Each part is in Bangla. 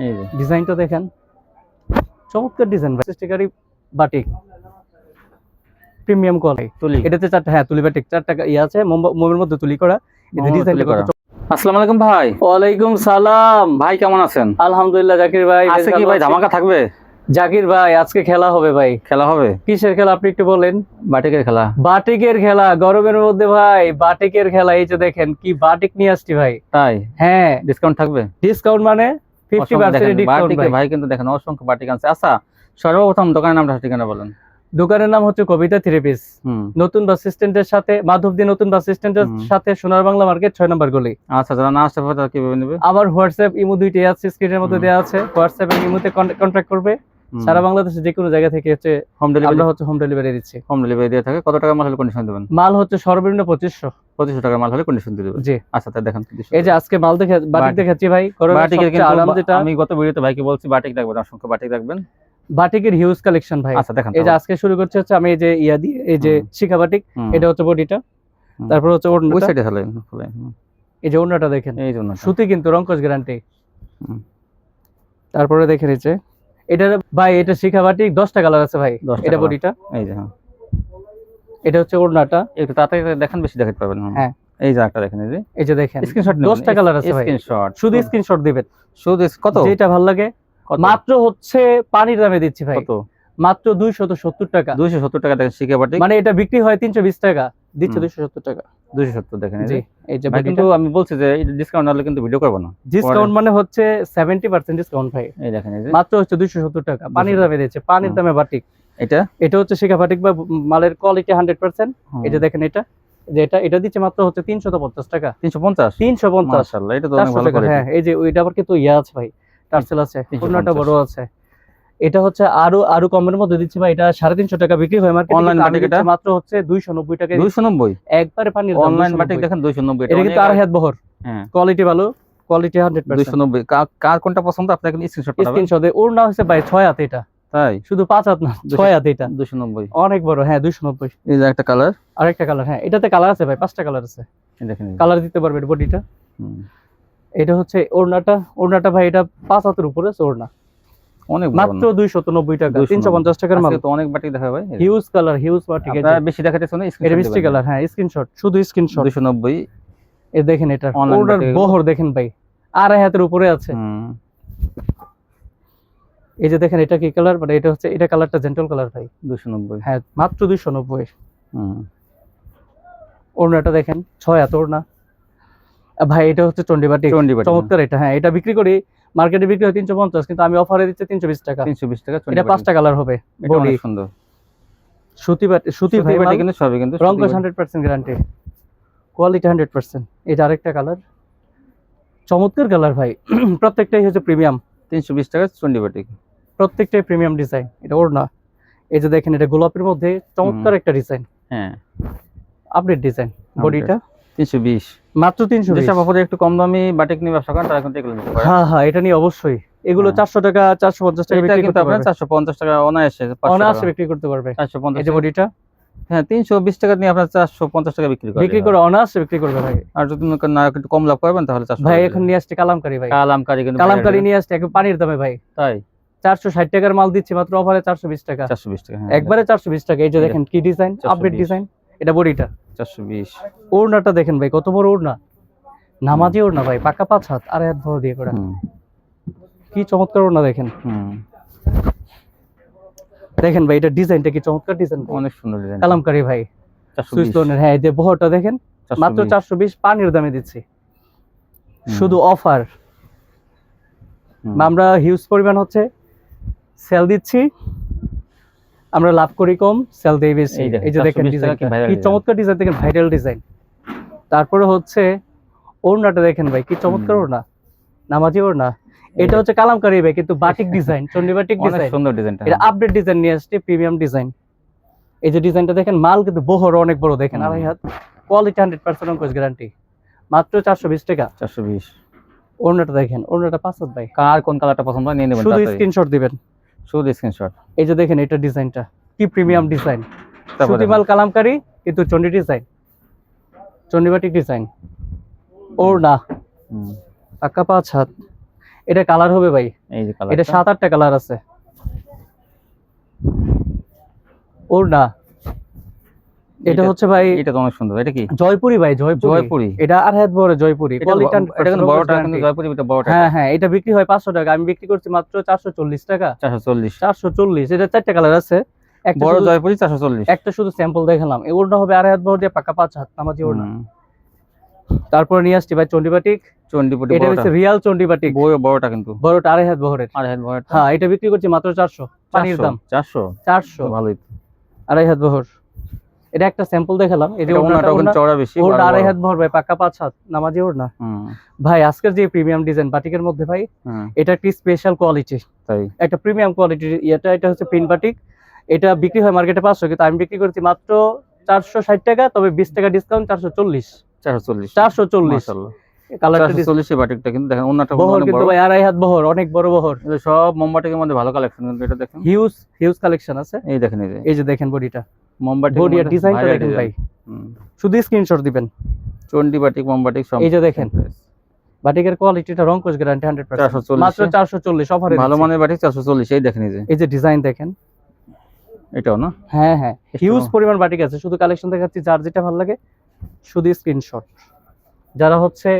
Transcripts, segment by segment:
এই যে ডিজাইনটা দেখেন, চমৎকার ডিজাইন ভাই। স্টিকারি বাটিক প্রিমিয়াম কোয়ালিটি তুলি। এটাতে চারটা, হ্যাঁ তুলি বাটিক, চারটা ইয়ে আছে মোমের মধ্যে তুলি করা। এটা ডিজাইনটা কত? আসসালামু আলাইকুম ভাই। ওয়ালাইকুম সালাম ভাই কেমন আছেন? আলহামদুলিল্লাহ। জাকির ভাই আজকে কি ভাই ধামাকা থাকবে? জাকির ভাই আজকে খেলা হবে ভাই। খেলা হবে? কিসের খেলা আপনি একটু বলেন। বাটিকের খেলা। বাটিকের খেলা, গরমের মধ্যে ভাই বাটিকের খেলা। এই যে দেখেন কি বাটিক নিয়ে আসছি ভাই। তাই? হ্যাঁ। ডিসকাউন্ট থাকবে? ডিসকাউন্ট মানে 50% ডিসকাউন্ট বাটিকে ভাই কিন্তু দেখেন অসংখ্য বাটিক আছে। আচ্ছা সর্বপ্রথম দোকানের নামটা ঠিকানা বলেন। দোকানের নাম হচ্ছে কবিতা থ্রি পিস, নতুন বাস স্ট্যান্ডের সাথে, মাধবদী নতুন বাস স্ট্যান্ডের সাথে, সোনার বাংলা মার্কেট 6 নম্বর গলি। আচ্ছা যারা না আসতে পারে তারা কিভাবে নেবে? আমার হোয়াটসঅ্যাপ ইমো দুইটাই আছে, স্ক্রিনের মধ্যে দেওয়া আছে। হোয়াটসঅ্যাপ এবং ইমোতে কন্ট্যাক্ট করবে। সারা বাংলাদেশে যে কোনো জায়গা থেকে হচ্ছে হোম ডেলিভারি। আমরা হচ্ছে হোম ডেলিভারি দিচ্ছি। হোম ডেলিভারি দিয়ে থাকে। কত টাকা মাল হলে কন্ডিশন দেবেন? মাল হচ্ছে সর্বনিম্ন 2500 টাকা মাল হলে কন্ডিশন দিয়ে দেবেন। জি। আচ্ছা তাই দেখেন। এই যে আজকে মাল দেখে বাটিক দেখাচ্ছি ভাই। বাটিকের কিন্তু আরাম যেটা আমি গত ভিডিওতে ভাইকে বলছি বাটিক রাখবেন, অসংখ্য বাটিক রাখবেন। বাটিকের হিউজ কালেকশন ভাই। আচ্ছা দেখেন। এই যে আজকে শুরু করছে হচ্ছে আমি এই যে ইয়া দিয়ে, এই যে শিখা বাটিক, এটা হচ্ছে বডিটা। তারপর হচ্ছে ওই ওড়নাটা, সাইডে ফেলেন। এই যে ওড়নাটা দেখেন, এই জন্য সুতি কিন্তু রংকশ গ্যারান্টি। তারপরে দেখে নিচ্ছে এটা ভাই, এটা শিখা বাটিক 10টা কালার আছে ভাই। এটা বডিটা, এই যে হ্যাঁ। এটা হচ্ছে ওড়নাটা। একটু তাড়াতাড়ি দেখেন, বেশি দেখাতে পারবেন। হ্যাঁ এই যে একটা দেখেন, এই যে দেখেন স্ক্রিনশট 10টা কালার আছে ভাই। স্ক্রিনশট, শুধু স্ক্রিনশট দিবেন। শুধু কত যেটা ভালো লাগে। মাত্র হচ্ছে পানির দামে দিচ্ছি ভাই। কত? মাত্র 270 টাকা। 270 টাকা দেখেন শিখা বাটিক। মানে এটা বিক্রি হয় 320 টাকা, দিচ্ছে 270 টাকা। 270 দেখেন। জি। এই যে ভাই কিন্তু আমি বলছি যে এই ডিসকাউন্ট না হলে কিন্তু ভিডিও করব না। ডিসকাউন্ট মানে হচ্ছে 70% ডিসকাউন্ট ভাই। এই দেখেন, এই যে মাত্র হচ্ছে 270 টাকা পানির দামে দিচ্ছে। পানির দামে বাটিক। এটা হচ্ছে শিখা বাটিক বা মালের কোয়ালিটি 100%। এই যে দেখেন এটা, যে এটা দিচ্ছে মাত্র হচ্ছে 350 টাকা। 350 মাশাআল্লাহ, এটা তো অনেক ভালো করে। হ্যাঁ এই যে ওইটা আবার কিন্তু ইয়া আছে ভাই, টার্সেল আছে, কোনটা বড় আছে। এটা হচ্ছে আরো কমের মধ্যে দিচ্ছি ভাই। এটা 350 টাকা বিক্রি হয় মার্কেটে। অনলাইন বাটিক এটা মাত্র হচ্ছে 290 টাকা। 290 একবারে পানির দাম। অনলাইন বাটিক দেখেন 290। এটা কিন্তু আর হাত বহর। হ্যাঁ কোয়ালিটি ভালো, কোয়ালিটি 100%। 290। কার কোনটা পছন্দ আপনাকে স্ক্রিনশট পাঠাবেন। স্ক্রিনশটে ওর না হচ্ছে ভাই 6 হাত। এটা তাই? শুধু 5 হাত না, 6 হাত। এটা 290 অনেক বড়। হ্যাঁ 290। এই যে একটা কালার, আরেকটা কালার। হ্যাঁ এটাতে কালার আছে ভাই, 5টা কালার আছে। এই দেখেন কালার দিতে পারবে বডিটা। এটা হচ্ছে ওড়নাটা ভাই, এটা 5 হাতের উপরে আছে ওড়না। অনেক মাত্র 290 টাকা। 350 টাকার মাল। তো অনেক বাটিক দেখা ভাই। Huge colour, huge batik. এটা বেশি দেখাতেছ না, এটা মিষ্টি কালার। হ্যাঁ স্ক্রিনশট, শুধু স্ক্রিনশট। 290। এই দেখেন এটা ওড়নার বহর দেখেন ভাই, 2.5 হাতের উপরে আছে। এই যে দেখেন এটা কি কালার, মানে এটা হচ্ছে, এটা কালারটা জেন্টল কালার ভাই। 290। হ্যাঁ মাত্র 290। ওড়নাটা দেখেন 6 হাত ওড়না ভাই। এটা হচ্ছে চন্ডি বাটিক, চমৎকার এটা। হ্যাঁ এটা বিক্রি করি মার্কেটে, বিক্রি হয় 350, কিন্তু আমি অফারে দিচ্ছি 320 টাকা। 320 টাকা। এটা 5টা কালার হবে। বডি সুন্দর, সুতি ভাই কিন্তু সবই কিন্তু রংকশ 100% গ্যারান্টি, কোয়ালিটি 100%। এটা আরেকটা কালার, চমৎকার কালার ভাই। প্রত্যেকটাই হচ্ছে প্রিমিয়াম। 320 টাকা চন্ডি বাটিক, প্রত্যেকটাই প্রিমিয়াম ডিজাইন। এটা ওড়না। এই যে দেখেন এটা গোলাপের মধ্যে চমৎকার একটা ডিজাইন। হ্যাঁ আপডেট ডিজাইন। বডিটা 320, মাত্র 320। যেসব অফারে একটু কম দামি বাটিক নিয়ে ব্যবসা করেন তারা কিন্তু এগুলো নিতে পারে। হ্যাঁ হ্যাঁ এটা নিয়ে অবশ্যই। এগুলো 400 টাকা 450 টাকা বিক্রি করতে পারবে। 450 টাকা অনায়াসে বিক্রি করতে পারবে। 450। এই যে বডিটা, হ্যাঁ 320 টাকা নিয়ে আপনারা 450 টাকা বিক্রি করে অনায়াসে বিক্রি করবে ভাই। আর যদি না একটু কম লাভ করবেন তাহলে 400 ভাই। এখন নিয়ে আসছে কালামকারী ভাই। কালামকারী নিয়ে আসছে একদম পানির দামে ভাই। তাই? 460 টাকার মাল দিচ্ছি মাত্র অফারে 420 টাকা। 420 টাকা একবারে 420 টাকা। এই যে দেখেন কি ডিজাইন, আপডেট ডিজাইন। এটা বডিটা 420। ওড়নাটা দেখেন ভাই কত বড় ওড়না, নামাজি ওড়না ভাই, পাকা 5 হাত, 2.5 হাত ভর দিয়ে করা। কি চমৎকার ওড়না দেখেন। দেখেন ভাই এটা ডিজাইনটা কি চমৎকার ডিজাইন, অনেক সুন্দর ডিজাইন। কালামকারী ভাই, সুইস লোনের। হ্যাঁ এই যে বহরটা দেখেন, মাত্র 420 পানির দামে দিচ্ছি, শুধু অফার। আমরা হিউজ পরিমাণ হচ্ছে সেল দিচ্ছি, আমরা লাভ করি কম, সেল দেই বেশি। এই যে দেখেন ডিজাইন কি চমৎকার ডিজাইন, দেখেন ভাইরাল ডিজাইন। তারপরে হচ্ছে ওড়নাটা দেখেন ভাই কি চমৎকার ওড়না, নামাজি ওড়না। এটা হচ্ছে কালামকারী ভাই, কিন্তু বাটিক ডিজাইন, চন্ডি বাটিক ডিজাইন। অনেক সুন্দর ডিজাইনটা। এটা আপডেট ডিজাইন নিয়ে আসছে, প্রিমিয়াম ডিজাইন। এই যে ডিজাইনটা দেখেন, মাল কিন্তু বহর অনেক বড় দেখেন, 2.5 হাত, কোয়ালিটি 100% অঙ্কুশ গ্যারান্টি। মাত্র 420 টাকা। 420। ওড়নাটা দেখেন, ওড়নাটা 5 হাত ভাই। কার কোন কালারটা পছন্দ হয় নিয়ে নেবেন, শুধু স্ক্রিনশট দিবেন, শুধু স্ক্রিনশট। এই যে দেখেন এটা ডিজাইনটা কি প্রিমিয়াম ডিজাইন, সুতি মাল কালামকারী কিন্তু চন্ডি ডিজাইন, চন্ডি বাটিক ডিজাইন। ওড়না পাকা 5 হাত। এটা কালার হবে ভাই, এই যে কালার, এটা 7-8টা কালার আছে। ওড়না এটা হচ্ছে ভাই, এটা তো অনেক সুন্দর। এটা কি জয়পুরি ভাই, জয়পুরি। এটা 2.5 হাত বড় জয়পুরি, কোয়ালিটি। এটা কিন্তু বড়টা, কিন্তু জয়পুরি এটা বড়টা। হ্যাঁ হ্যাঁ, এটা বিক্রি হয় 500 টাকা, আমি বিক্রি করছি মাত্র 440 টাকা। 440। এটা 4টা কালার আছে। একটা বড় জয়পুরি 440। একটা শুধু স্যাম্পল দেখালাম। এই ওড়না হবে 2.5 হাত বড় দিয়ে, পাকা 5 হাত নামাজি ওড়না। তারপর নিয়ে আসছি ভাই চন্ডিবাটিক। এটা হচ্ছে রিয়াল চন্ডিবাটিক, বড়টা কিন্তু, বড়টা 2.5 হাত বহরের। 2.5 হাত বড়টা। হ্যাঁ, এটা বিক্রি করছি মাত্র 400, পানির দাম। 400 ভালোই। 2.5 হাত বহর। এটা একটা স্যাম্পল দেখালাম। এই যে ওড়নাটা কিন্তু চওড়া বেশি, ওড়না 2.5 হাত বহর ভাই, পাকা 5 হাত নামাজি ওড়না। ভাই আজকের যে প্রিমিয়াম ডিজাইন বাটিকের মধ্যে ভাই, এটা একটি স্পেশাল কোয়ালিটি, তাই একটা প্রিমিয়াম কোয়ালিটির এটা হচ্ছে প্রিন্ট বাটিক। এটা বিক্রি হয় মার্কেটে 500, কিন্তু আমি বিক্রি করছি মাত্র 460 টাকা, তবে 20 টাকা ডিসকাউন্ট 440। 440 মাশাআল্লাহ। কালারটা 440 বাটিকটা কিন্তু দেখেন, ওড়নাটা বহর কিন্তু ভাই 2.5 হাত বহর, অনেক বড় বহর। এটা সব মোমবাটিকের মধ্যে ভালো কালেকশন, কিন্তু এটা দেখেন হিউজ কালেকশন আছে। এই দেখেন, এই যে দেখেন বডিটা, মোমবাটিক বডি আর ডিজাইনটা দেখেন ভাই, শুধু স্ক্রিনশট দিবেন। চন্ডিবাটিক মোমবাটিক সব এই যে দেখেন, বাটিকের কোয়ালিটিটা রংকশ গ্যারান্টি 100%। মাত্র 440 অফারে, ভালো মানের বাটিক 440। এই দেখেন, এই যে ডিজাইন দেখেন, এটাও না? হ্যাঁ হ্যাঁ, হিউজ পরিমাণ বাটিক আছে। শুধু কালেকশন দেখাচ্ছি, যার যেটা ভালো লাগে শুধু স্ক্রিনশট। যারা হচ্ছে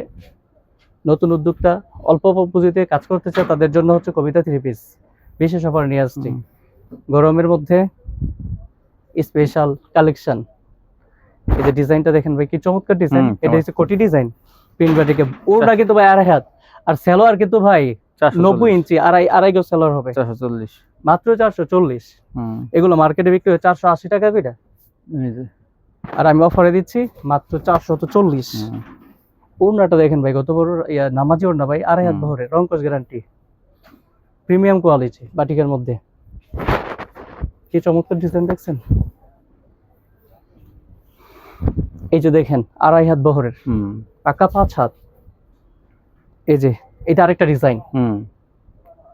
নতুন উদ্যোক্তা, অল্প পুঁজিতে কাজ করতে চায়, তাদের জন্য হচ্ছে কবিতা 3 পিস বিশেষ অফার নিয়ে আসছি। গরমের মধ্যে স্পেশাল কালেকশন। এই যে ডিজাইনটা দেখেন ভাই, কি চমৎকার ডিজাইন। এটা হচ্ছে কোটি ডিজাইন প্রিন্ট বাটিকে। ওড়না কিন্তু ভাই 2.5 হাত, আর সালোয়ার কিন্তু ভাই 90 ইঞ্চি, আড়াই গজ সালোয়ার হবে। 440, মাত্র 440। এগুলো মার্কেটে বিক্রি হয় 480 টাকা করে, আর আমি অফারে দিচ্ছি মাত্র 440। ওড়নাটা দেখেন ভাই, কত বড় নামাজি ওড়না ভাই, 2.5 হাত বহরে, রংকশ গ্যারান্টি, প্রিমিয়াম কোয়ালিটি বাটিকের মধ্যে। কি চমৎকার ডিজাইন দেখছেন। এই যে দেখেন 2.5 হাত বহরের, পাকা 5 হাত। এই যে এটা আরেকটা ডিজাইন,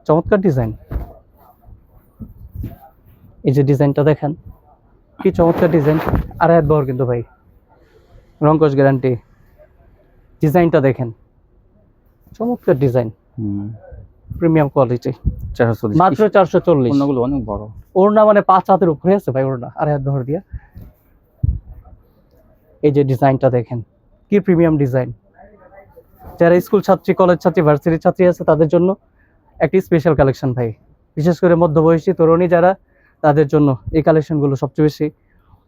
চমৎকার ডিজাইন। এই যে ডিজাইনটা দেখেন, কি চমৎকার ডিজাইন, 2.5 হাত বহর কিন্তু ভাই, রংকশ গ্যারান্টি। ডিজাইনটা দেখেন, চমৎকার ডিজাইন, প্রিমিয়াম কোয়ালিটি। 440, মাত্র 440। ওড়নাগুলো অনেক বড়, ওড়না মানে 5 হাতের উপরে আছে ভাই, ওড়না 2.5 হাত বহর দিয়া। এই যে ডিজাইনটা দেখেন, কি প্রিমিয়াম ডিজাইন। যারা স্কুল ছাত্রী, কলেজ ছাত্রী, ভার্সিটির ছাত্রী আছে, তাদের জন্য একটি স্পেশাল কালেকশন ভাই। বিশেষ করে মধ্যবয়সী তরুণী যারা, তাদের জন্য এই কালেকশনগুলো সবচেয়ে বেশি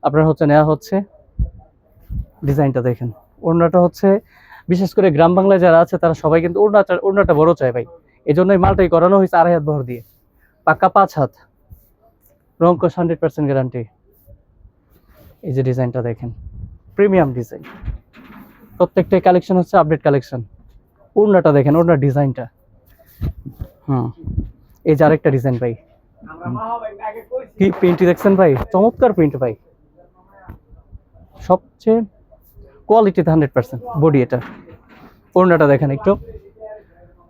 আপনার হচ্ছে নেওয়া হচ্ছে। ডিজাইনটা দেখেন, ওড়নাটা হচ্ছে বিশেষ করে গ্রাম বাংলায় যারা আছে, তারা সবাই কিন্তু ওড়নাটা বড় চায় ভাই। এই জন্যই মালটাই করানো হয়েছে 2.5 হাত বহর দিয়ে, পাক্কা 5 হাত, রংকশ 100% গ্যারান্টি। এই যে ডিজাইনটা দেখেন, প্রিমিয়াম ডিজাইন। প্রত্যেকটা কালেকশন হচ্ছে আপডেট কালেকশন। ওড়নাটা দেখেন, ওড়নার ডিজাইনটা। এই যে আরেকটা ডিজাইন ভাই, কি প্রিন্ট দেখছেন ভাই, চমৎকার প্রিন্ট ভাই, সবচেয়ে কোয়ালিটিতে 100% বডি। এটা ওড়নাটা দেখেন একটু,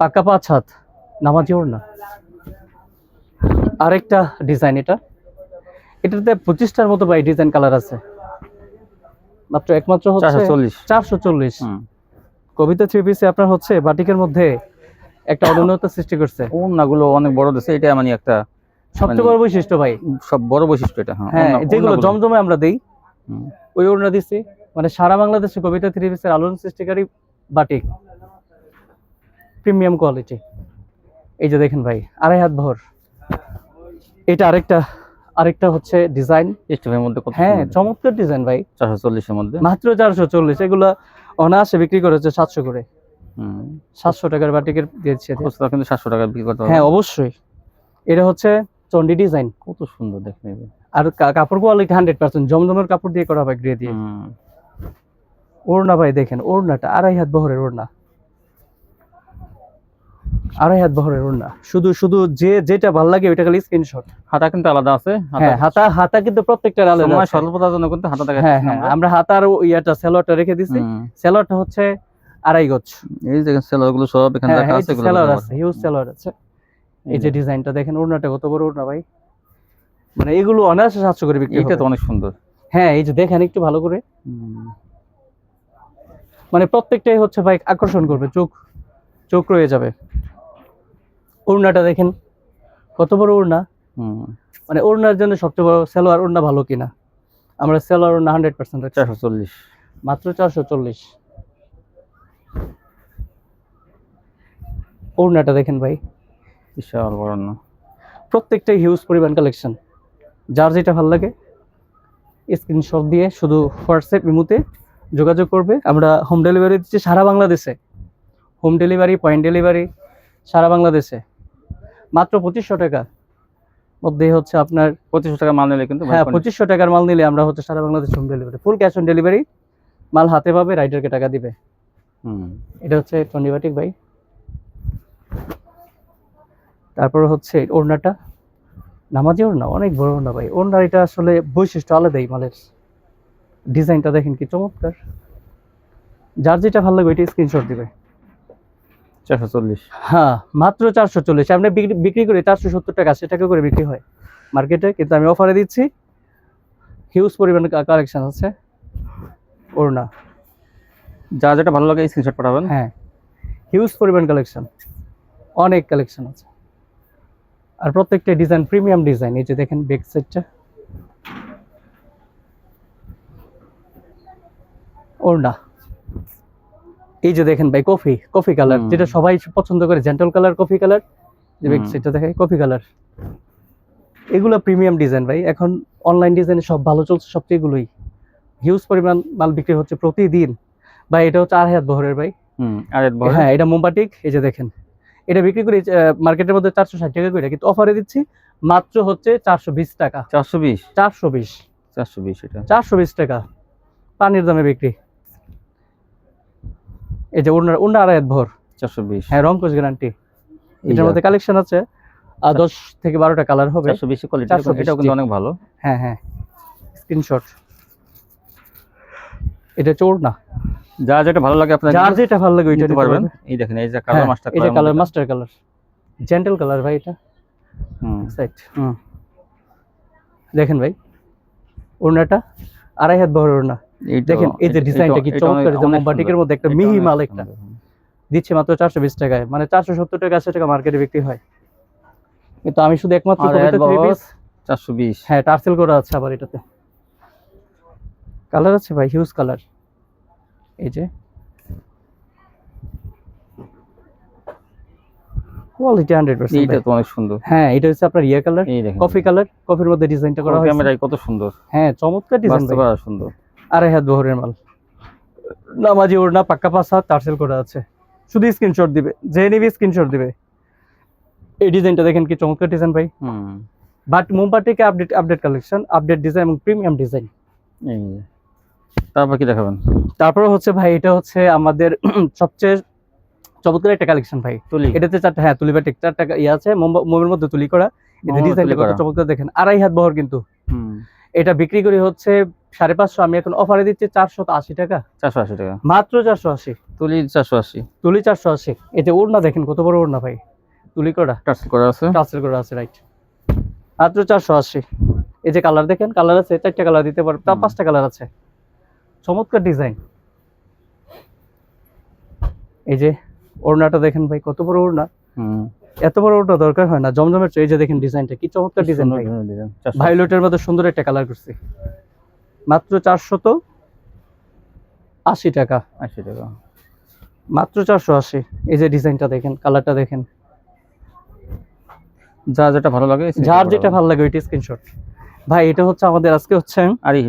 পাক্কা 5 হাত, নামাজি ওড়না। আরেকটা ডিজাইন, এটাতে 25টার মতো ভাই ডিজাইন কালার আছে। মাত্র একমাত্র হচ্ছে 440। কবিতা 3 পিসে আপনার হচ্ছে বাটিকের মধ্যে একটা অনন্যতা সৃষ্টি করছে। ওড়নাগুলো অনেক বড় দিছে, এটা মানে একটা সবচেয়ে বড় বৈশিষ্ট্য ভাই, সব বড় বৈশিষ্ট্য এটা। হ্যাঁ, যেগুলো জমজমে আমরা দেই, ওই ওড়না দিছি। মানে সারা বাংলাদেশে কবিতা 3 পিসের আলোড়ন সৃষ্টিকারী বাটিক, প্রিমিয়াম কোয়ালিটি। এই যে দেখেন ভাই, 2.5 হাত ভর। এটা আরেকটা হচ্ছে ডিজাইন স্টেপের মধ্যে, হ্যাঁ চমৎকার ডিজাইন ভাই। 440 এর মধ্যে, মাত্র 440। এগুলো অনায়াসে বিক্রি করেছে 700 করে। 700 টাকার বাটিকের দিয়েছে, কিন্তু 700 টাকা বিক্রি করতে হবে। হ্যাঁ অবশ্যই। এটা হচ্ছে চন্ডি ডিজাইন, কত সুন্দর দেখতে। আর কাপড় কোয়ালিটি 100% জমজমের কাপড় দিয়ে করা হবে, গ্রে দিয়ে। ওড়না ভাই দেখেন, ওড়নাটা 2.5 হাত বহরের ওড়না, 2.5 হাত বহরের ওড়না। শুধু যেটা ভালো লাগে ওইটা খালি স্ক্রিনশট। হাতা কিন্তু আলাদা আছে, হ্যাঁ হাতা কিন্তু প্রত্যেকটার আলাদা। সময় স্বল্পতার জন্য কিন্তু হাতা দেখা। হ্যাঁ হ্যাঁ, আমরা হাতার ইয়াটা সেলোয়ারটা রেখে দিছি। সেলোয়ারটা হচ্ছে 2.5 গজ। এই দেখেন সেলোয়ারগুলো সব এখানে রাখা আছে, সেলোয়ার আছে, হিউজ সেলোয়ার আছে। এই যে ডিজাইনটা দেখেন, ওড়নাটা কত বড় ওড়না ভাই, মানে এগুলো অনায়াসে 700 করে বিক্রি। এটা তো অনেক সুন্দর। হ্যাঁ, এই যে দেখেন একটু ভালো করে, মানে প্রত্যেকটাই হচ্ছে ভাই আকর্ষণ করবে, চোখ রয়ে যাবে। ওড়নাটা দেখেন কত বড় ওড়না, হুম, মানে ওড়নার জন্য সবচেয়ে বড় সালোয়ার ওড়না ভালো কিনা, আমরা সালোয়ার ওড়না 100% রাখছি 440। মাত্র 440। ওড়নাটা দেখেন ভাই, বিশাল বড় না। প্রত্যেকটাই হিউজ পরিমাণ কালেকশন। যার যেটা ভালো লাগে স্ক্রিনশট দিয়ে শুধু হোয়াটসঅ্যাপ ইমোতে যোগাযোগ করবে। আমরা হোম ডেলিভারি দিচ্ছি সারা বাংলাদেশে, হোম ডেলিভারি, পয়েন্ট ডেলিভারি সারা বাংলাদেশে। মাত্র 2500 টাকা মধ্যে হচ্ছে আপনার 2500 টাকা মাল নিলে কিন্তু হ্যাঁ 2500 টাকার মাল নিলে আমরা হচ্ছে সারা Bangladesh home delivery, full cash on delivery. মাল হাতে পাবে, রাইডারকে টাকা দিবে। হুম, এটা হচ্ছে টন্ডিবাটিক ভাই। তারপর হচ্ছে ওড়নাটা নামাজি ওড়না, অনেক বড় ওড়না ভাই। ওড়নার এটা আসলে বৈশিষ্ট্য আলাদাই, মালের ডিজাইনটা দেখেন কি চমৎকার। যার যেটা ভালো লাগে ওইটা স্ক্রিনশট দিবে। 440। হ্যাঁ মাত্র 440। আমরা বিক্রি করি 470 টাকা, 80 টাকা করে বিক্রি হয় মার্কেটে, কিন্তু আমি অফারে দিচ্ছি। হিউজ পরিমাণে কালেকশন আছে ওড়না। যা যেটা ভালো লাগে স্ক্রিনশট পাঠাবেন। হ্যাঁ হিউজ পরিমাণ কালেকশন, অনেক কালেকশন আছে। আর প্রত্যেকটা ডিজাইন প্রিমিয়াম ডিজাইন। এই যে দেখেন ব্যাক সাইডটা ওড়না। এই যে দেখেন ভাই কফি কালার, যেটা সবাই পছন্দ করে, জেন্টাল কালার, কফি কালার। যে ব্যাক সাইডটা দেখাই কফি কালার। এগুলো প্রিমিয়াম ডিজাইন ভাই। এখন অনলাইন ডিজাইনে সব ভালো চলছে, সবচেয়ে এগুলোই। হিউজ পরিমাণ মাল বিক্রি হচ্ছে প্রতিদিন ভাই। এটা হচ্ছে 2.5 বহরের ভাই। হ্যাঁ এটা মোমবাটিক। এই যে দেখেন এটা বিক্রি করি মার্কেটের মধ্যে 460 টাকা করে, কিন্তু অফারে দিচ্ছি মাত্র হচ্ছে 420 টাকা। 420। 420 এটা 420 টাকা পানির দামে বিক্রি। এই যে ওনার 2.5 ভর 420। হ্যাঁ রংকশ গ্যারান্টি। এটার মধ্যে কালেকশন আছে 10 থেকে 12টা কালার হবে। 420 কোয়ালিটি, এটাও কিন্তু অনেক ভালো। হ্যাঁ হ্যাঁ স্ক্রিনশট। এটা চোর না, যা যেটা ভালো লাগে আপনারা যার যেটা ভালো লাগে ওইটা নিতে নিতে পারবেন। পারবেন। এই দেখেন এই যে কালার মাস্টার এই যে colour master colour, gentle colour ভাই এটা। সাইড দেখেন ভাই ওড়নাটা 2.5 বহর ওড়না। দেখেন এই যে ডিজাইনটা কি চমৎকার, যে মোমবাটিকের মধ্যে একটা মিহি মাল একটা দিচ্ছে মাত্র 420 টাকায়। মানে 470 টাকা 80 টাকা মার্কেটে বিক্রি হয়, কিন্তু আমি শুধু একমাত্র 420। হ্যাঁ টার্সেল করা আছে আবার এটাতে। কালার আছে ভাই, হিউজ কালার। এই যে কোয়ালিটি 100%। এইটা তো অনেক সুন্দর। হ্যাঁ এটা হচ্ছে আপনার ইয়া কালার, এই দেখেন কফি কালার। কফির মধ্যে ডিজাইনটা করা হয়েছে, ক্যামেরায় কত সুন্দর। হ্যাঁ চমৎকার ডিজাইন বাস্তবে ভাই। সুন্দর। 2.5 বহরের মাল, নামাজি ওড়না, পাক্কা পাঁচ হাত, টার্সেল করা আছে। শুধু স্ক্রিনশট দিবে, যে নিবি স্ক্রিনশট দিবে। এই ডিজাইনটা দেখেন কি চমৎকার ডিজাইন ভাই। বাট মোমবাটিকে আপডেট কালেকশন, আপডেট ডিজাইন এবং প্রিমিয়াম ডিজাইন। এই তারপর কি দেখাবেন? তারপর হচ্ছে ভাই এটা হচ্ছে আমাদের সবচেয়ে চমৎকার একটা কালেকশন ভাই। তুলি, এটাতে 4টা হ্যাঁ তুলি বাটিক 4টা ইয়ে আছে, মোমের মধ্যে তুলি করা। এই ডিজাইনটা কত চমৎকার দেখেন। 2.5 বহর কিন্তু। এটা বিক্রি করি হচ্ছে 550। আমি এখন অফারে দিচ্ছি 480 টাকা। 480 টাকা মাত্র 480। তুলি 480। তুলি 480। এতে ওড়না দেখেন কত বড় ওড়না ভাই, তুলি করা, টার্সেল করা আছে। টার্সেল করা আছে রাইট। মাত্র 480। এই যে কালার দেখেন, কালার আছে 4টা কালার দিতে পারবে, তার 5টা কালার আছে। চমৎকার ডিজাইন। এই যে ওড়নাটা দেখেন ভাই কত বড় ওড়না। এত বড় ওড়না দরকার হয় না জমজমের চেয়ে। এই যে দেখেন ডিজাইনটা কি চমৎকার ডিজাইন ভাই। ভায়োলেটের মধ্যে সুন্দর একটা কালার করছি। মাত্র 480 টাকা। 80 টাকা মাত্র 480। এই যে ডিজাইনটা দেখেন, কালারটা দেখেন। যা যেটা ভালো লাগে, যার যেটা ভালো লাগে ওইটা স্ক্রিনশট। ভাই এটা হচ্ছে আমাদের আজকে হচ্ছে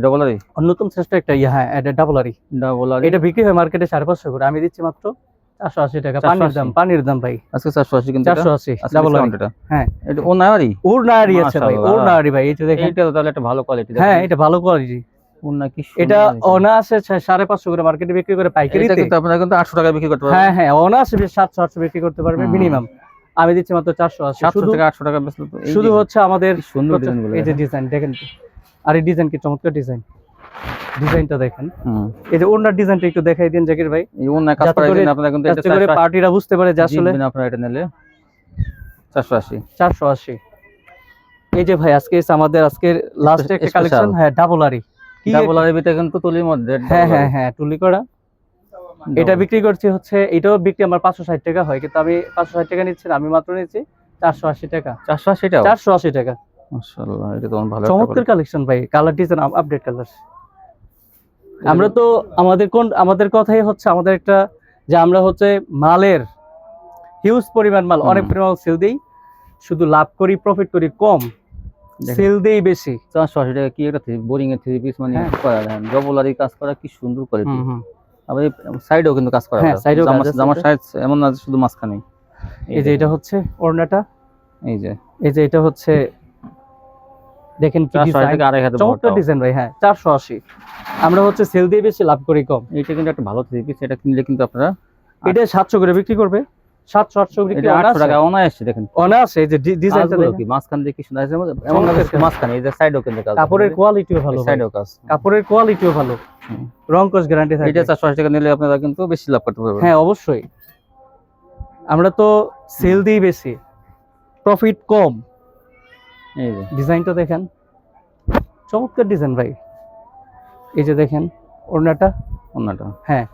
ডবল আরি অন্যতম শ্রেষ্ঠ একটা হ্যাঁ এটা ডাবল আরি। এটা বিক্রি হয় মার্কেটে 550 করে, আমি দিচ্ছি মাত্র 480 টাকা। পানির দাম ভাই আজকে 480 কিন্তু 480 ডাবল আরি। হ্যাঁ এটা ওড়না আরি, ওড়না আরি আছে ভাই, ওড়না আরি ভাই। এই যে দেখেন এটা তাহলে একটা ভালো কোয়ালিটি। হ্যাঁ এটা ভালো কোয়ালিটি ওড়না কি এটা। অনায়াসে 550 করে মার্কেটে বিক্রি করে পাইকারিতে। এটা কিন্তু আপনারা কিন্তু 800 টাকা বিক্রি করতে পারবেন। হ্যাঁ হ্যাঁ অনায়াসে 700-800 বিক্রি করতে পারবে মিনিমাম। আমি দিচ্ছি মাত্র 480। 700 থেকে 800 টাকা বেচলে তো শুধু হচ্ছে আমাদের সুন্দর ডিজাইনগুলো। এই যে ডিজাইন দেখেন, আর এই ডিজাইন কি চমৎকার ডিজাইন। ডিজাইনটা দেখেন। এই যে ওনার ডিজাইনটা একটু দেখাই দিন জাকির ভাই। এই ওনার কাজ করার জন্য আপনারা কিন্তু এটা করে পার্টিরা বুঝতে পারে যে আসলে আপনারা এটা নিলে 480। এই যে ভাই আজকে আমাদের আজকের লাস্ট একটা কালেকশন। হ্যাঁ ডাবল আরি। কি ডাবল আরি ভিতরে কিন্তু তুলির মধ্যে। হ্যাঁ হ্যাঁ হ্যাঁ তুলি করা। এটা বিক্রি করছি হচ্ছে, এটাও বিক্রি আমার 560 টাকা হয়, কিন্তু আমি 560 টাকা নিচ্ছি না, আমি মাত্র নিচ্ছি 480 টাকা। 480 টাকা? 480 টাকা। মাশাআল্লাহ, এটা তো অনেক ভালো একটা চমৎকার কালেকশন ভাই, কালার ডিজাইন আপডেট কালার। আমরা তো আমাদের কথাই হচ্ছে আমাদের একটা, যে আমরা হচ্ছে মালের হিউজ পরিমাণ মাল, অনেক পরিমাণ সেল দেই, শুধু লাভ করি, প্রফিট করি কম, সেল দেই বেশি। 480 টাকা কি একটা বোরিং এর 3 পিস মানে করা দেখেন, ডবলারি কাজ করা, কি সুন্দর কোয়ালিটি। আবার সাইডেও কিন্তু কাজ করা, হ্যাঁ সাইডেও কাজ আছে। জামার সাইড এমন না শুধু মাঝখানে। এই যে এটা হচ্ছে ওড়নাটা, এই যে এটা হচ্ছে দেখেন কি ডিজাইন, চমৎকার ডিজাইন ভাই। হ্যাঁ 480, আমরা হচ্ছে সেল দিয়ে বেশি, লাভ করি কম। এটা কিন্তু একটা ভালো 3 পিস, এটা কিনলে কিন্তু আপনারা এটা 700 করে বিক্রি করবে, 700-800 বিক্রি, 800 টাকা অনায়াসে। দেখেন অনায়াসে, এই যে ডিজাইনটা দেখেন, কি মাঝখান দিয়ে কি সুন্দর আছে, এমন না মাঝখানে, এই যে সাইডও কিন্তু কাজ, কাপড়ের কোয়ালিটিও ভালো, সাইডও কাজ, কাপড়ের কোয়ালিটিও ভালো, রং কস গ্যারান্টি থাকে। এটা 480 টাকা নিলে আপনারা কিন্তু বেশি লাভ করতে পারবেন। হ্যাঁ অবশ্যই, আমরা তো সেল দিই বেশি, প্রফিট কম। এই যে ডিজাইনটা দেখেন, চমৎকার ডিজাইন ভাই। এই যে দেখেন ওড়নাটা, হ্যাঁ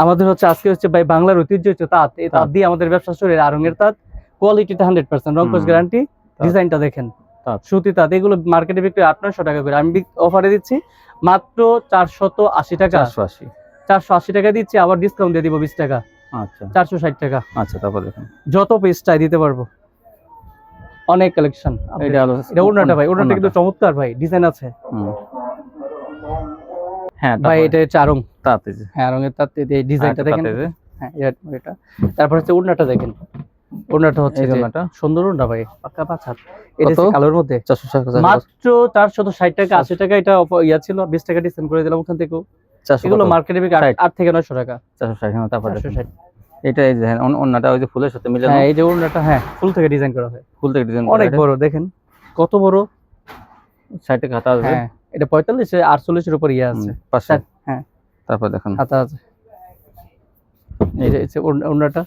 আমাদের হচ্ছে আজকে হচ্ছে ভাই বাংলার ঐতিহ্য হচ্ছে তাঁত, এই তাঁত দিয়ে আমাদের ব্যবসা শুরু। আড়ঙের তাঁত, কোয়ালিটিটা 100%, রং কস গ্যারান্টি। ডিজাইনটা দেখেন, সুতি তাঁত, এগুলো মার্কেটে বিক্রি 800-900 টাকা করে, আমি অফারে দিচ্ছি মাত্র 480 টাকা। 480 টাকা দিচ্ছি, আবার ডিসকাউন্ট দিয়ে দিব 20 টাকা। আচ্ছা 460 টাকা। আচ্ছা, তারপর দেখেন যত পিস চাই দিতে পারবো, অনেক কালেকশন। এটা ওড়নাটা ভাই, ওড়নাটা কিন্তু চমৎকার ভাই, ডিজাইন আছে। হ্যাঁ ভাই এটা হচ্ছে আড়ং তাঁত, হ্যাঁ আড়ঙের তাঁত, এই ডিজাইনটা দেখেন। হ্যাঁ এটা, তারপর হচ্ছে ওড়নাটা দেখেন, ওড়নাটা হচ্ছে সুন্দর ওড়না ভাই, পাক্কা 5 হাত। এটা হচ্ছে কালোর মধ্যে, মাত্র 460 টাকা। 80 টাকা এটা ইয়া ছিল, 20 টাকা ডিসকাউন্ট করে দিলাম ওখান থেকেও। এগুলো মার্কেটে বিক্রি 8 থেকে 900 টাকা। 460। তারপর 460 এটা, এই যে ওড়নাটা ওই যে ফুলের সাথে মিলে, হ্যাঁ এই যে ওড়নাটা, হ্যাঁ ফুল থেকে ডিজাইন করা হয়, ফুল থেকে ডিজাইন অনেক বড়, দেখেন কত বড়। 60 টাকা হাতা আছে। হ্যাঁ এটা 45-48 এর উপর ইয়া আছে, 500। হ্যাঁ তারপর দেখেন হাতা আছে। এই যে ওড়নাটা।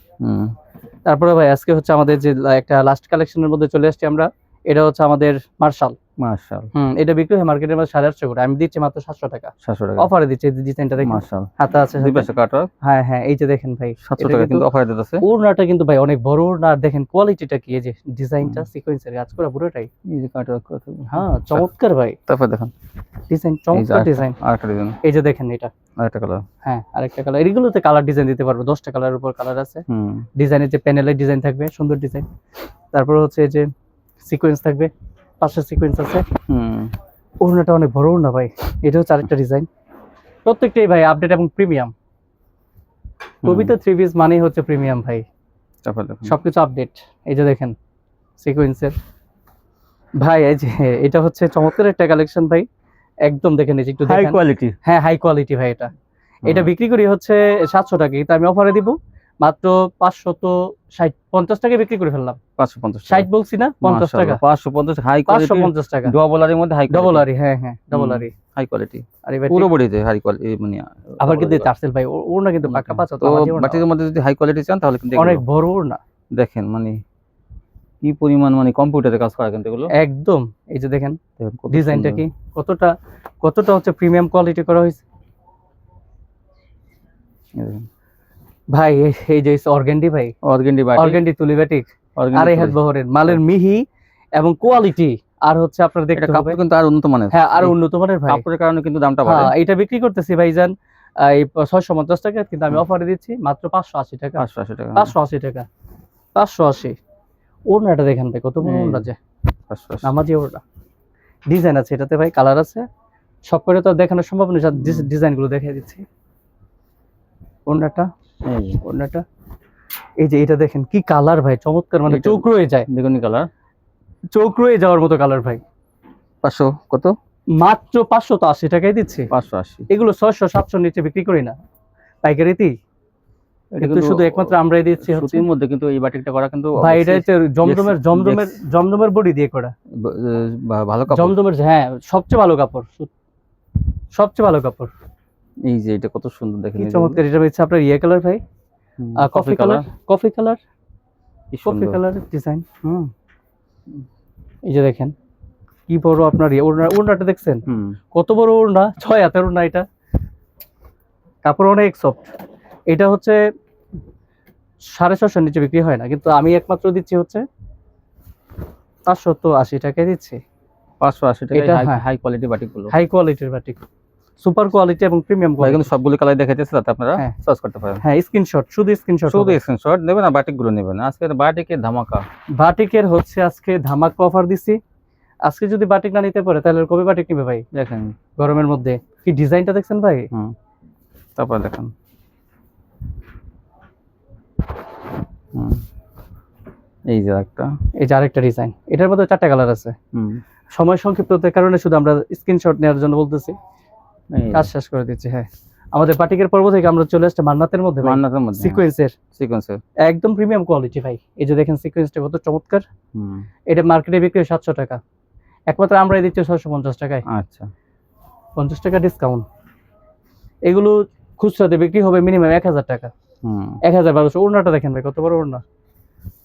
তারপরে ভাই আজকে হচ্ছে আমাদের যে একটা লাস্ট কালেকশনের মধ্যে চলে আসছি আমরা, এটা হচ্ছে আমাদের মার্শাল। এটা বিক্রি হয় মার্কেটের মধ্যে 850 করে, আমি দিচ্ছি মাত্র 700 টাকা। অফারে দিচ্ছি, এই ডিজাইনটা দেখেন, মার্শাল হাতা আছে, দুই পাশে কাটা। হ্যাঁ হ্যাঁ এই যে দেখেন ভাই, 700 টাকা কিন্তু অফারে দিতেছে। ওড়নাটা কিন্তু ভাই অনেক বড় ওড়না, দেখেন কোয়ালিটিটা কি, এই যে ডিজাইনটা সিকোয়েন্সের কাজ করা পুরোটাই, এই যে কাটা। হ্যাঁ চমৎকার ভাই। তারপর দেখেন ডিজাইন, চমৎকার ডিজাইন। আরেকটা ডিজাইন, এই যে দেখেন এটা আরেকটা কালার। হ্যাঁ আরেকটা কালার, এগুলোতে কালার ডিজাইন দিতে পারবো, 10টা কালারের উপর কালার আছে। ডিজাইনের যে প্যানেলের ডিজাইন থাকবে, সুন্দর ডিজাইন। তারপর হচ্ছে এই যে সিকোয়েন্স থাকবে, পাঁচটা সিকোয়েন্স আছে। ওড়নাটা অনেক বড় ওড়না ভাই। এটা হচ্ছে আরেকটা ডিজাইন, প্রত্যেকটাই ভাই আপডেট এবং প্রিমিয়াম। কবিতা 3 পিস মানেই হচ্ছে প্রিমিয়াম ভাই, সবকিছু আপডেট। এই যে দেখেন সিকোয়েন্সের ভাই, এই যে এটা হচ্ছে চমৎকার একটা কালেকশন ভাই, একদম দেখেন, এই যে একটু হাই কোয়ালিটি। হ্যাঁ হাই কোয়ালিটি ভাই। এটা বিক্রি করি হচ্ছে 700 টাকা, কিন্তু আমি অফারে দিব মাত্র 550 টাকা বিক্রি করে ফেললাম। 550, 60 বলছি না, 50 টাকা। 550 হাই কোয়ালিটি, 550 টাকা ডবলারির মধ্যে, হাই ডবলারি। হ্যাঁ হ্যাঁ ডবলারি, হাই কোয়ালিটি। আরে ভাই পুরো বডিতে হাই কোয়ালিটি, মানে আবার কিন্তু টার্সেল ভাই, ওড়না কিন্তু পাক্কা 75। তো বাটির মধ্যে যদি হাই কোয়ালিটি চান তাহলে কিন্তু অনেক বড় ওড়না, দেখেন মানে কি পরিমাণ, মানে কম্পিউটারে কাজ করা কিন্তু এগুলো একদম। এই যে দেখেন ডিজাইনটা কি, কতটা হচ্ছে প্রিমিয়াম কোয়ালিটি করা হয়েছে ভাই। এই যে অর্গান্ডি ভাই, অর্গান্ডি তুলি বাটিক, আড়াই হাত বহরের মালের মিহি এবং কোয়ালিটি। আর হচ্ছে আপনারা দেখতে হবে কিন্তু আর উন্নত মানের। হ্যাঁ আর উন্নত মানের ভাই, কাপড়ের কারণে কিন্তু দামটা বাড়ে। হ্যাঁ এটা বিক্রি করতেছি ভাইজান এই 650 টাকা, কিন্তু আমি অফারে দিচ্ছি মাত্র 580 টাকা। 580 টাকা, 580 টাকা, 580। ওড়নাটা দেখেন ভাই, কত বড় ওড়না, যে নামাজি ওড়না। ডিজাইন আছে এটাতে ভাই, কালার আছে, সব করে তো দেখানো সম্ভব নয়, ডিজাইন গুলো দেখিয়ে দিচ্ছি। ওড়নাটা, ওড়নাটা এই যে এটা দেখেন কি কালার ভাই, চমৎকার, মানে চোখ রয়ে যায়, বেগুনি কালার, চোখ রয়ে যাওয়ার মতো কালার ভাই। 500 কত? মাত্র 580 টাকায় দিচ্ছি। 580, এগুলো 600-700 নিচে বিক্রি করি না পাইকারিতেই, কিন্তু শুধু একমাত্র আমরাই দিচ্ছি সুতির মধ্যে। কিন্তু এই বাটিকটা করা কিন্তু ভাই, এটা হচ্ছে জমজমের বডি দিয়ে করা, ভালো কাপড়, জমজমের। হ্যাঁ সবচেয়ে ভালো কাপড়, সবচেয়ে ভালো কাপড়। এই যে এটা কত সুন্দর দেখেন, চমৎকার। এটা হচ্ছে আপনার ইয়ে কালার ভাই, coffee colour, coffee colour, coffee colour design. এই যে দেখেন কি বড় আপনার ওড়নাটা দেখছেন, কত বড় ওড়না, 6 হাতের ওড়না। এটা কাপড় অনেক সফট। এটা হচ্ছে 650 নিচে বিক্রি হয় না, কিন্তু আমি একমাত্র দিচ্ছি হচ্ছে 580 টাকায় দিচ্ছি। 580 টাকা এটা হ্যাঁ। হাই কোয়ালিটি বাটিক গুলো, হাই কোয়ালিটির বাটিক, সুপার কোয়ালিটি এবং প্রিমিয়াম ভাই কোয়ালিটি। কিন্তু সবগুলো কালার দেখাইতেছে, যাতে আপনারা হ্যাঁ। চয়েস করতে পারেন। হ্যাঁ, স্ক্রিনশট, শুধু স্ক্রিনশট। শুধু স্ক্রিনশট নেবেন না, বাটিক গুলো নেবেন। আজকে বাটিকের ধামাকা, বাটিকের হচ্ছে আজকে ধামাকা অফার দিছি। আজকে যদি বাটিক না নিতে পারে তাহলে কবে বাটিক নিবে ভাই? দেখেন গরমের মধ্যে কি ডিজাইনটা দেখছেন ভাই? তারপর দেখেন এই যে একটা, এই যে আরেকটা ডিজাইন, এটার মধ্যে 4টা কালার আছে। সময় সংক্ষিপ্ততার কারণে শুধু আমরা স্ক্রিনশট নেওয়ার জন্য বলতেছি, কাজ শেষ করে দিচ্ছি। হ্যাঁ, আমাদের বাটিকের পর্ব থেকে আমরা চলে আসছি মান্নাতের মধ্যে। মান্নাতের মধ্যে সিকোয়েন্সের একদম প্রিমিয়াম কোয়ালিটি ভাই। এই যে দেখেন সিকোয়েন্সটা কত চমৎকার। এটা মার্কেটে বিক্রি হয় 700 টাকা, একমাত্র আমরাই দিচ্ছি 650 টাকায়। আচ্ছা, 50 টাকা ডিসকাউন্ট। এগুলো খুচরাতে বিক্রি হবে মিনিমাম 1000 টাকা। 1000-1200। ওড়নাটা দেখেন ভাই, কত বড় ওড়না,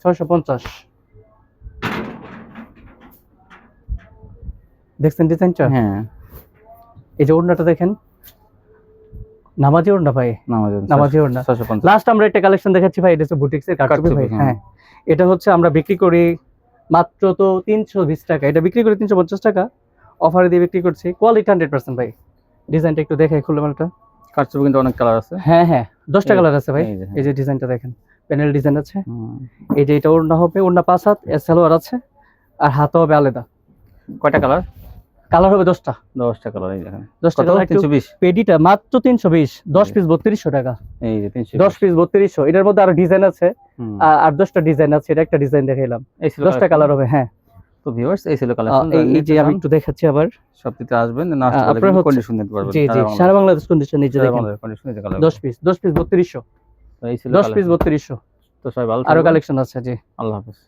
650। দেখছেন ডিজাইনটা? হ্যাঁ, এই যে ওড়নাটা দেখেন, নামাজি ওড়না ভাই, নামাজি ওড়না। লাস্ট আমরা একটা কালেকশন দেখাচ্ছি ভাই, এটা হচ্ছে বুটিক্সের কাটছবি ভাই। হ্যাঁ, এটা হচ্ছে আমরা বিক্রি করি মাত্র তো 320 টাকা, এটা বিক্রি করি 350 টাকা, অফারে দিয়ে বিক্রি করছি। কোয়ালিটি 100% ভাই। ডিজাইনটা একটু দেখাই খুলে মালটা। কাটছবি কিন্তু অনেক কালার আছে। হ্যাঁ হ্যাঁ, 10টা কালার আছে ভাই। এই যে ডিজাইনটা দেখেন, প্যানেল ডিজাইন আছে। এই যে এটা ওড়না হবে, ওড়না 5 হাত, সালোয়ার আছে, আর হাতও হবে আলাদা। কয়টা কালার? কালার হবে 10টা। 10টা কালার। এই দেখেন 10টা কালার। 320 পেডিটা মাত্র 320, 10 পিস 3200 টাকা। এই যে 320, 10 পিস 3200। এটার মধ্যে আরো ডিজাইন আছে, আর 10টা ডিজাইন আছে। এটা একটা ডিজাইন দেখাইলাম, 10টা কালার হবে। হ্যাঁ, তো ভিউয়ার্স এই ছিল কালেকশন। এই যে আমি একটু দেখাচ্ছি আবার, সবটিতে আসবেন, নাস্ট কালেকশন কন্ডিশন নিতে পারবেন। জি জি, সারা বাংলাদেশ কন্ডিশন। এই যে দেখেন কন্ডিশন নিতে কালার 10 পিস 3200। তো এই ছিল 10 পিস 3200। তো সবাই ভালো আরো কালেকশন আছে। জি, আল্লাহ হাফেজ।